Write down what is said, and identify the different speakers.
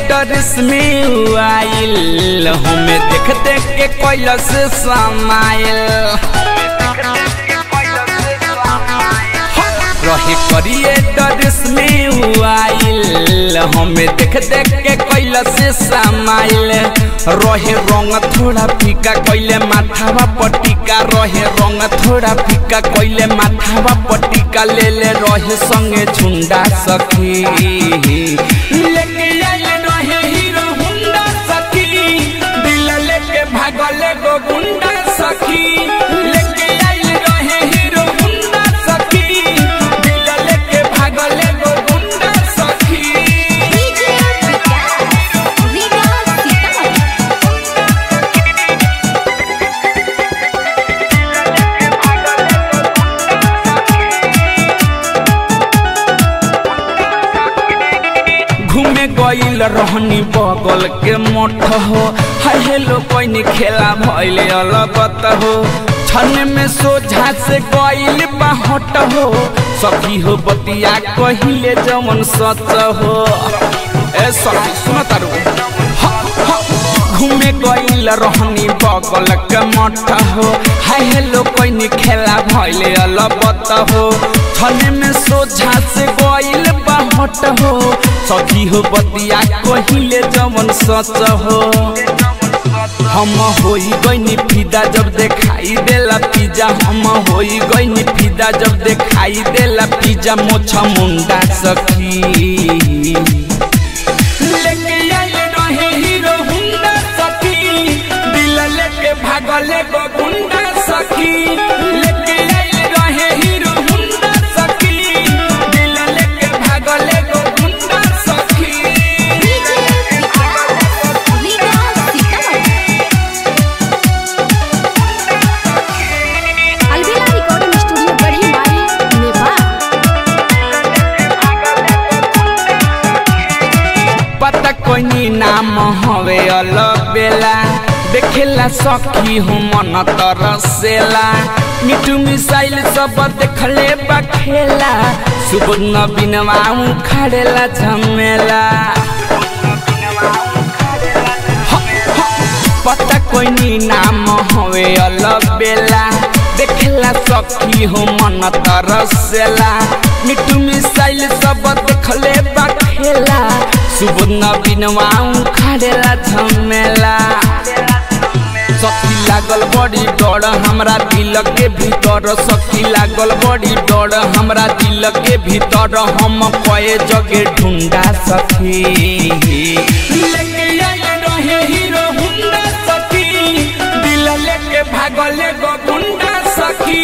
Speaker 1: डरिस में आइल हमें देख देख के कैलस समाइल रहे करिए डरिस में आइल हमें देख देख के कैलस समाइल रहे रंग थोड़ा फीका कैले माथावा पटिका रहे रंग थोड़ा फीका कैले माथावा पटिका ले ले रहे संगे झुंडा सखी लेके आइल रहे हीरो हुंडा सखी दिल लेके भागले गो गुंडा सखी लेके आइल रहे हीरो हुंडा सखी दिल लेके भागले गो गुंडा सखी घूमे गइल रहनी बगल के मठ हो हाय हेलो कोई खेला भइल अलगत हो छन में सोझा से गइल बाहट हो सखी हो बतिया कहिले जमन सच हो ए सखी सुन तारू घूमे गइल रहनी बगल के मठ हो हाय हेलो कोई खेला भइल अलगत हो छन में सोझा से गइल बाहट हो सखी हो बतिया कहिले जमन सच हो हम होई गइनी फिदा जब देखाई देला पिज्जा हम होई गइनी फिदा जब देखाई देला पिज्जा मोछा मुंडा सखी लेके आइल रहे हीरो हुंडा सखी दिल लेके भागले गो गुंडा सखी लेके आइल रहे हीरो हुंडा सखी दिल लेके भागले गो गुंडा सखी
Speaker 2: अलविदा रिकॉर्डिंग स्टूडियो गढ़ी मारी नेपाल।
Speaker 1: पता कोई नाम हवे अलबेला देखेला सखी हो मन तरसेला मिठू मिसाइल सब देखले बखेला सुबह नबीनवा खड़ेला झमेला पता कोई नाम हवे अलबेला देखेला सखी हो मन तरसेला मिठू मिसाइल सब देखले बखेला सुबह नबीनवा खड़ेला झमेला सखी लागल बड़ी डर हमरा दिल के भीतर सखी लागल बड़ी डर हमरा दिल के भीतर हम कए जगे ढूंढा सखी लेके आइल रहे हीरो हुंडा सखी दिल लेके भागले गो गुंडा सखी